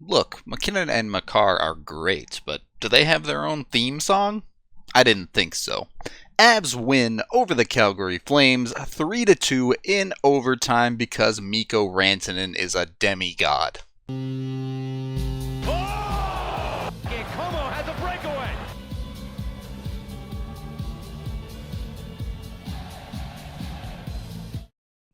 Look, McKinnon and Makar are great, but do they have their own theme song? I didn't think so. Avs win over the Calgary Flames 3-2 in overtime because Mikko Rantanen is a demigod. Has a breakaway.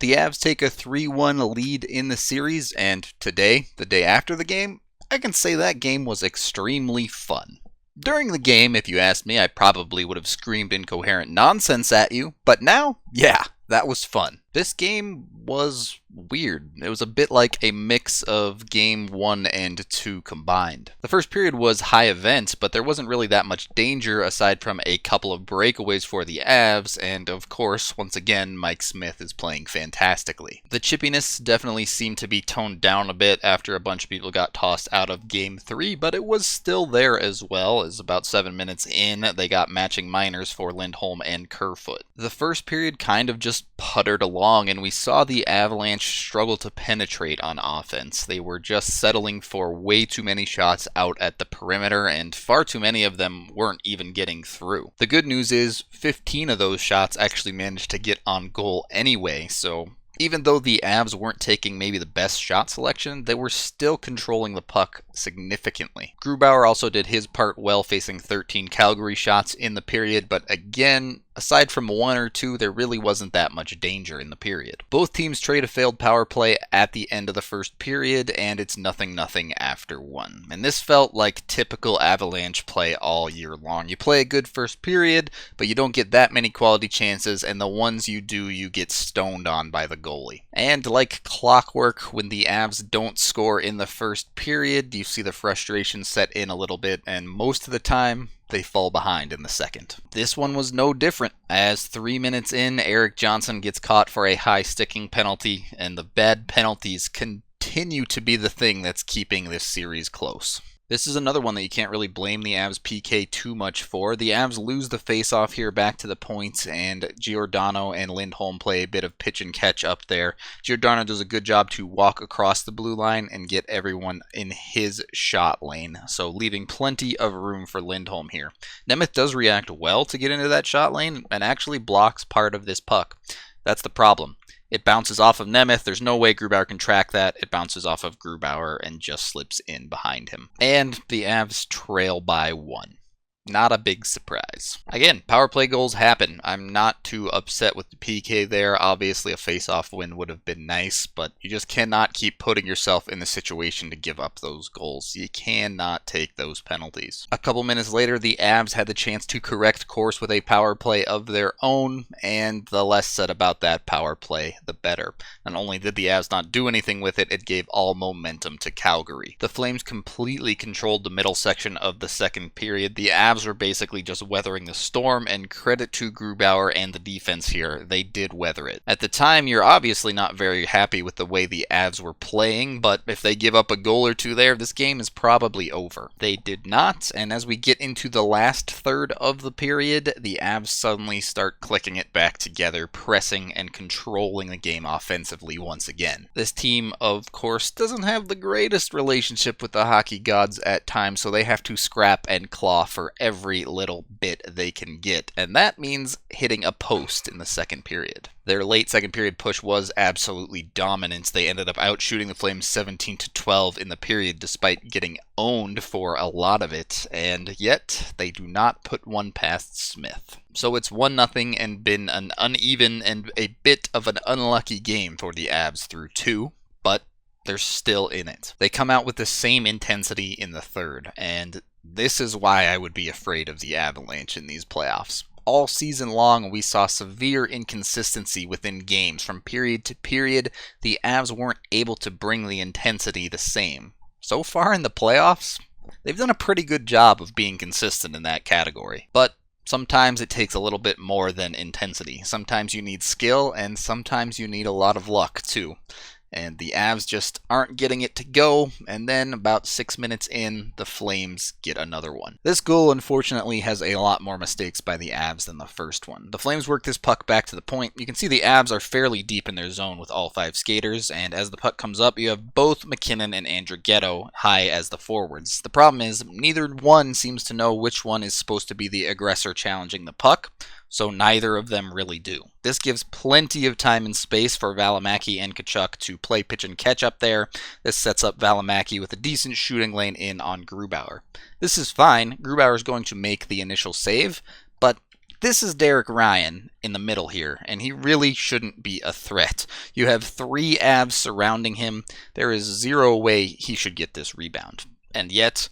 The Avs take a 3-1 lead in the series, and today, the day after the game, I can say that game was extremely fun. During the game, if you asked me, I probably would have screamed incoherent nonsense at you, but now, yeah, that was fun. This game was weird. It was a bit like a mix of game 1 and 2 combined. The first period was high event, but there wasn't really that much danger aside from a couple of breakaways for the Avs, and of course, once again, Mike Smith is playing fantastically. The chippiness definitely seemed to be toned down a bit after a bunch of people got tossed out of game 3, but it was still there as well, as about 7 minutes in, they got matching minors for Lindholm and Kerfoot. The first period kind of just puttered along, and we saw the Avalanche struggle to penetrate on offense. They were just settling for way too many shots out at the perimeter, and far too many of them weren't even getting through. The good news is 15 of those shots actually managed to get on goal anyway, so even though the Avs weren't taking maybe the best shot selection, they were still controlling the puck significantly. Grubauer also did his part well, facing 13 Calgary shots in the period, but again, aside from 1 or 2, there really wasn't that much danger in the period. Both teams trade a failed power play at the end of the first period, and it's 0-0 after 1. And this felt like typical Avalanche play all year long. You play a good first period, but you don't get that many quality chances, and the ones you do, you get stoned on by the goalie. And like clockwork, when the Avs don't score in the first period, you see the frustration set in a little bit, and most of the time, they fall behind in the second. This one was no different, as 3 minutes in, Eric Johnson gets caught for a high sticking penalty, and the bad penalties continue to be the thing that's keeping this series close. This is another one that you can't really blame the Avs PK too much for. The Avs lose the face-off here back to the points, and Giordano and Lindholm play a bit of pitch and catch up there. Giordano does a good job to walk across the blue line and get everyone in his shot lane, so leaving plenty of room for Lindholm here. Nemeth does react well to get into that shot lane and actually blocks part of this puck. That's the problem. It bounces off of Nemeth. There's no way Grubauer can track that. It bounces off of Grubauer and just slips in behind him. And the Avs trail by 1. Not a big surprise. Again, power play goals happen. I'm not too upset with the PK there. Obviously, a face-off win would have been nice, but you just cannot keep putting yourself in the situation to give up those goals. You cannot take those penalties. A couple minutes later, the Avs had the chance to correct course with a power play of their own, and the less said about that power play, the better. Not only did the Avs not do anything with it, it gave all momentum to Calgary. The Flames completely controlled the middle section of the second period. The Avs were basically just weathering the storm, and credit to Grubauer and the defense here, they did weather it. At the time, you're obviously not very happy with the way the Avs were playing, but if they give up a goal or two there, this game is probably over. They did not, and as we get into the last third of the period, the Avs suddenly start clicking it back together, pressing and controlling the game offensively once again. This team, of course, doesn't have the greatest relationship with the hockey gods at times, so they have to scrap and claw for every little bit they can get, and that means hitting a post in the second period. Their late second period push was absolutely dominant. They ended up outshooting the Flames 17-12 in the period despite getting owned for a lot of it, and yet they do not put one past Smith. So it's 1-0 and been an uneven and a bit of an unlucky game for the Avs through 2, but they're still in it. They come out with the same intensity in the third, and this is why I would be afraid of the Avalanche in these playoffs. All season long, we saw severe inconsistency within games. From period to period, the Avs weren't able to bring the intensity the same. So far in the playoffs, they've done a pretty good job of being consistent in that category. But sometimes it takes a little bit more than intensity. Sometimes you need skill, and sometimes you need a lot of luck, too. and the Avs just aren't getting it to go, and then about 6 minutes in, the Flames get another one. This goal, unfortunately, has a lot more mistakes by the Avs than the first one. The Flames work this puck back to the point. You can see the Avs are fairly deep in their zone with all 5 skaters, and as the puck comes up, you have both McKinnon and Andrighetto high as the forwards. The problem is, neither one seems to know which one is supposed to be the aggressor challenging the puck, so neither of them really do. This gives plenty of time and space for Valimaki and Tkachuk to play pitch and catch up there. This sets up Valimaki with a decent shooting lane in on Grubauer. This is fine. Grubauer is going to make the initial save, but this is Derek Ryan in the middle here, and he really shouldn't be a threat. You have 3 Avs surrounding him. There is zero way he should get this rebound. And yet,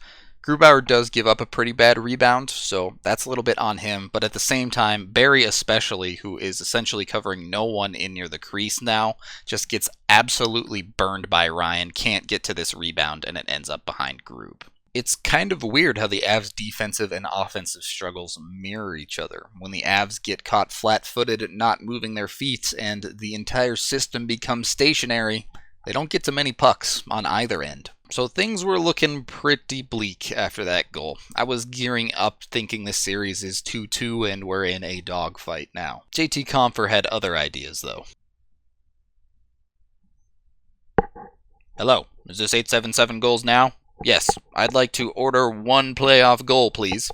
Grubauer does give up a pretty bad rebound, so that's a little bit on him, but at the same time, Barry especially, who is essentially covering no one in near the crease now, just gets absolutely burned by Ryan, can't get to this rebound, and it ends up behind Grub. It's kind of weird how the Avs' defensive and offensive struggles mirror each other. When the Avs get caught flat-footed, not moving their feet, and the entire system becomes stationary, they don't get to many pucks on either end. So things were looking pretty bleak after that goal. I was gearing up thinking this series is 2-2 and we're in a dogfight now. JT Compher had other ideas though. Hello, is this 877 Goals Now? Yes, I'd like to order 1 playoff goal, please.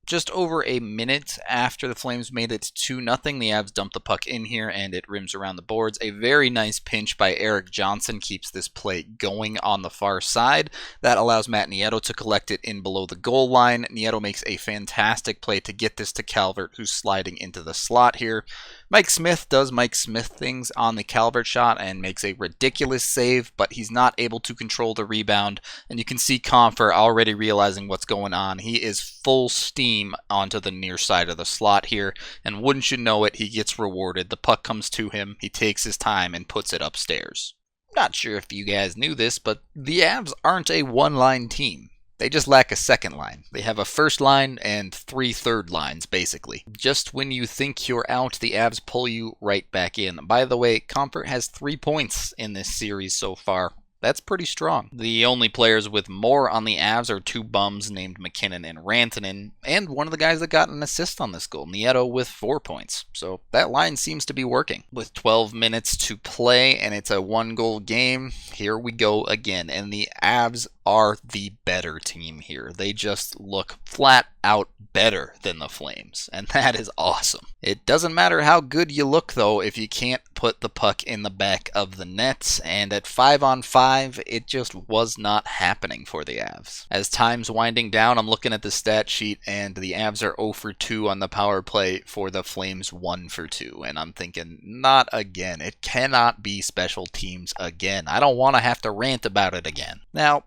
Just over a minute after the Flames made it 2-0, the Avs dump the puck in here and it rims around the boards. A very nice pinch by Eric Johnson keeps this play going on the far side. That allows Matt Nieto to collect it in below the goal line. Nieto makes a fantastic play to get this to Calvert, who's sliding into the slot here. Mike Smith does Mike Smith things on the Calvert shot and makes a ridiculous save, but he's not able to control the rebound. And you can see Compher already realizing what's going on. He is full steam onto the near side of the slot here, and wouldn't you know it, he gets rewarded. The puck comes to him, he takes his time and puts it upstairs. Not sure if you guys knew this, but the Avs aren't a one-line team. They just lack a second line. They have a first line and 3 third lines, basically. Just when you think you're out, the Avs pull you right back in. By the way, Compher has 3 points in this series so far. That's pretty strong. The only players with more on the Avs are 2 bums named McKinnon and Rantanen, and one of the guys that got an assist on this goal, Nieto, with 4 points. So that line seems to be working. With 12 minutes to play and it's a 1-goal game, here we go again. And the Avs are the better team here. They just look flat out better than the Flames, and that is awesome. It doesn't matter how good you look, though, if you can't put the puck in the back of the net, and at 5-on-5, it just was not happening for the Avs. As time's winding down, I'm looking at the stat sheet, and the Avs are 0 for 2 on the power play for the Flames 1 for 2, and I'm thinking, not again. It cannot be special teams again. I don't want to have to rant about it again. Now,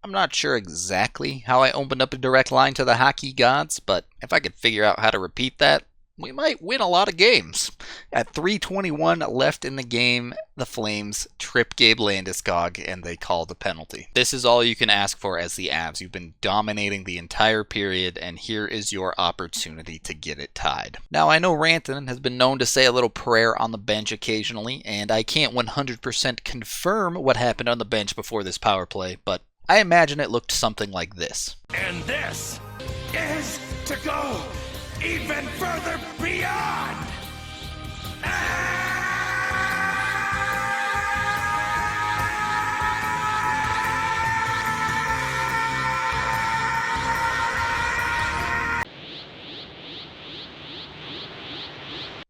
I'm not sure exactly how I opened up a direct line to the hockey gods, but if I could figure out how to repeat that, we might win a lot of games. At 3:21 left in the game, the Flames trip Gabe Landeskog, and they call the penalty. This is all you can ask for as the Avs. You've been dominating the entire period, and here is your opportunity to get it tied. Now, I know Rantanen has been known to say a little prayer on the bench occasionally, and I can't 100% confirm what happened on the bench before this power play, but I imagine it looked something like this. And this is to go even further beyond.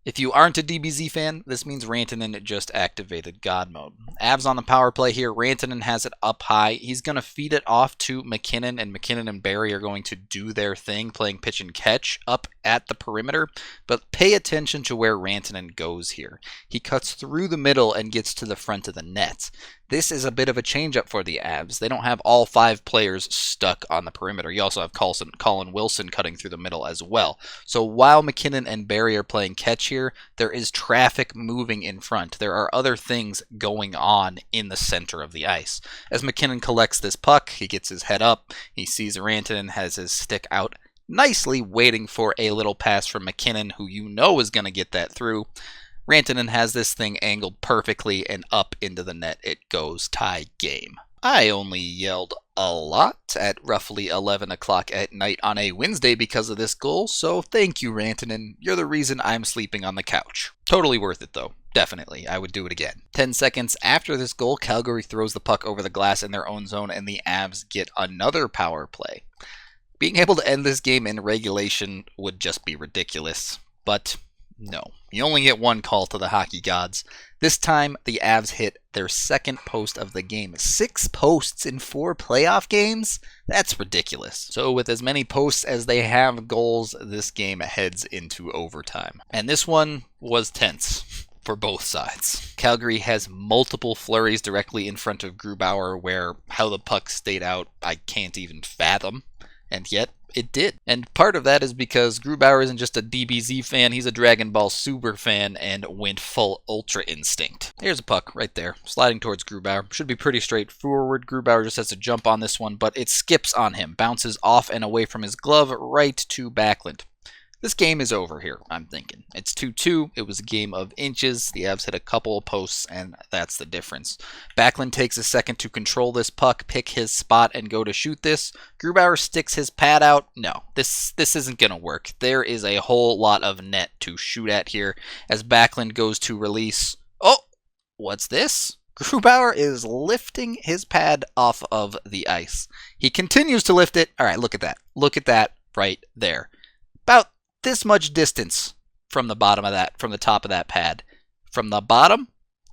If you aren't a DBZ fan, this means Rantanen just activated God mode. Avs on the power play here. Rantanen has it up high. He's going to feed it off to McKinnon, and McKinnon and Barry are going to do their thing, playing pitch and catch up at the perimeter. But pay attention to where Rantanen goes here. He cuts through the middle and gets to the front of the net. This is a bit of a change-up for the Avs. They don't have all 5 players stuck on the perimeter. You also have Colin Wilson cutting through the middle as well. So while McKinnon and Barry are playing catch here, there is traffic moving in front. There are other things going on in the center of the ice. As McKinnon collects this puck, he gets his head up. He sees Rantanen has his stick out nicely, waiting for a little pass from McKinnon, who you know is going to get that through. Rantanen has this thing angled perfectly, and up into the net it goes. Tie game. I only yelled a lot at roughly 11 o'clock at night on a Wednesday because of this goal, so thank you, Rantanen. You're the reason I'm sleeping on the couch. Totally worth it, though. Definitely. I would do it again. 10 seconds after this goal, Calgary throws the puck over the glass in their own zone, and the Avs get another power play. Being able to end this game in regulation would just be ridiculous, but no. You only get one call to the hockey gods. This time, the Avs hit their second post of the game. 6 posts in 4 playoff games? That's ridiculous. So with as many posts as they have goals, this game heads into overtime. And this one was tense for both sides. Calgary has multiple flurries directly in front of Grubauer where how the puck stayed out, I can't even fathom. And yet, it did. And part of that is because Grubauer isn't just a DBZ fan, he's a Dragon Ball Super fan and went full Ultra Instinct. Here's a puck right there, sliding towards Grubauer. Should be pretty straightforward. Grubauer just has to jump on this one, but it skips on him, bounces off and away from his glove right to Backlund. This game is over here, I'm thinking. It's 2-2. It was a game of inches. The Avs hit a couple of posts, and that's the difference. Backlund takes a second to control this puck, pick his spot, and go to shoot this. Grubauer sticks his pad out. No, this isn't going to work. There is a whole lot of net to shoot at here as Backlund goes to release. Oh, what's this? Grubauer is lifting his pad off of the ice. He continues to lift it. All right, look at that. Look at that right there. About this much distance from the bottom of that, from the top of that pad. From the bottom,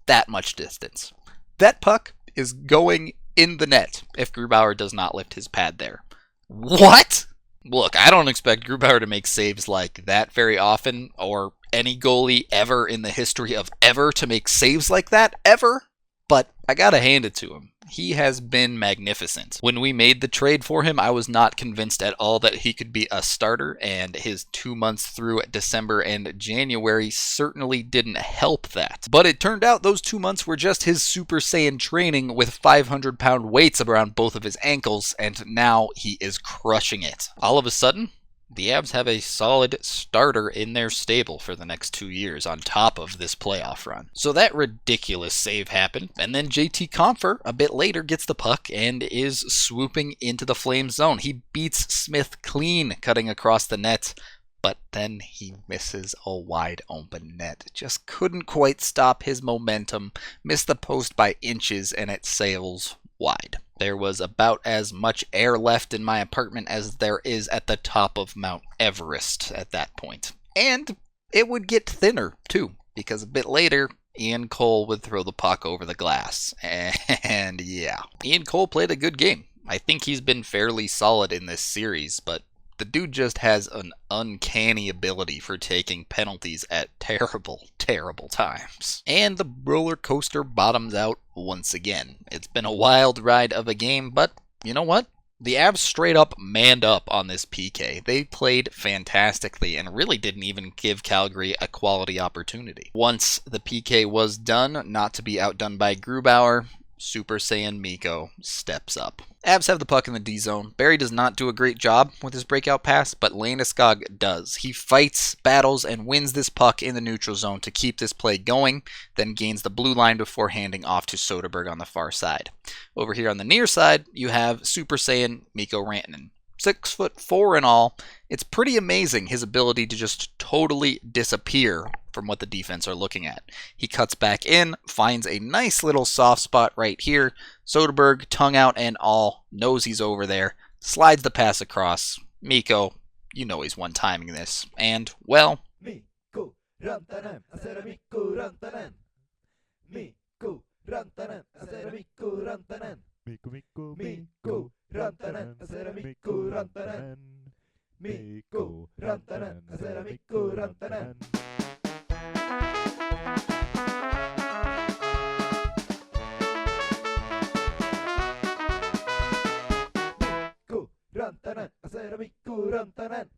that much distance. That puck is going in the net if Grubauer does not lift his pad there. What? Look, I don't expect Grubauer to make saves like that very often, or any goalie ever in the history of ever to make saves like that, ever. But I gotta hand it to him. He has been magnificent. When we made the trade for him, I was not convinced at all that he could be a starter, and his 2 months through December and January certainly didn't help that. But it turned out those 2 months were just his Super Saiyan training with 500-pound weights around both of his ankles, and now he is crushing it. All of a sudden, the Avs have a solid starter in their stable for the next 2 years on top of this playoff run. So that ridiculous save happened, and then JT Compher a bit later gets the puck and is swooping into the Flames zone. He beats Smith clean, cutting across the net, but then he misses a wide open net. Just couldn't quite stop his momentum, missed the post by inches, and it sails wide. There was about as much air left in my apartment as there is at the top of Mount Everest at that point. And it would get thinner, too, because a bit later, Ian Cole would throw the puck over the glass. And yeah, Ian Cole played a good game. I think he's been fairly solid in this series, but the dude just has an uncanny ability for taking penalties at terrible, terrible times. And the roller coaster bottoms out once again. It's been a wild ride of a game, but you know what? The Avs straight up manned up on this PK. They played fantastically and really didn't even give Calgary a quality opportunity. Once the PK was done, not to be outdone by Grubauer, Super Saiyan Mikko steps up. Avs have the puck in the D zone. Barry does not do a great job with his breakout pass, but Landeskog does. He fights, battles, and wins this puck in the neutral zone to keep this play going, then gains the blue line before handing off to Soderberg on the far side. Over here on the near side, you have Super Saiyan Mikko Rantanen. 6'4" in all. It's pretty amazing his ability to just totally disappear from what the defense are looking at. He cuts back in, finds a nice little soft spot right here. Soderberg, tongue out and all, knows he's over there, slides the pass across. Mikko, you know he's one-timing this. And, well, Mikko Rantanen, Mikko Rantanen. Mikko Rantanen, Mikko Rantanen. Mikko Rantanen, Mikko Rantanen. Mikko Rantanen, Mikko Rantanen.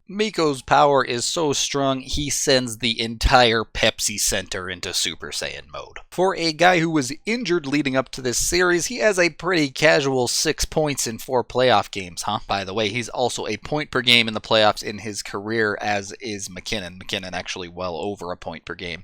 Mikko's power is so strong, he sends the entire Pepsi Center into Super Saiyan mode. For a guy who was injured leading up to this series, he has a pretty casual 6 points in 4 playoff games, huh? By the way, he's also a point per game in the playoffs in his career, as is McKinnon. McKinnon actually well over a point per game.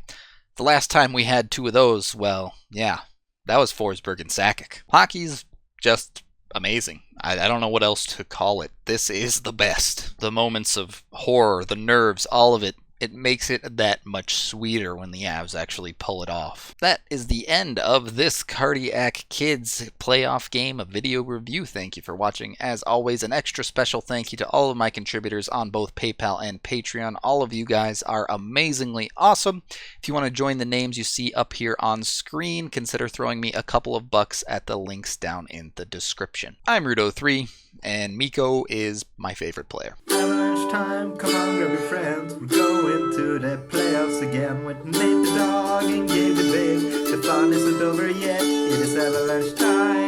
The last time we had 2 of those, well, yeah, that was Forsberg and Sakic. Hockey's just amazing. I don't know what else to call it. This is the best. The moments of horror, the nerves, all of it. It makes it that much sweeter when the Avs actually pull it off. That is the end of this Cardiac Kids playoff game, a video review. Thank you for watching. As always, an extra special thank you to all of my contributors on both PayPal and Patreon. All of you guys are amazingly awesome. If you want to join the names you see up here on screen, consider throwing me a couple of bucks at the links down in the description. I'm Rudo3, and Mikko is my favorite player. Avalanche time, come on, grab your friends. We're going to the playoffs again with Nate the dog and Gabe the big. The fun isn't over yet, it is Avalanche time.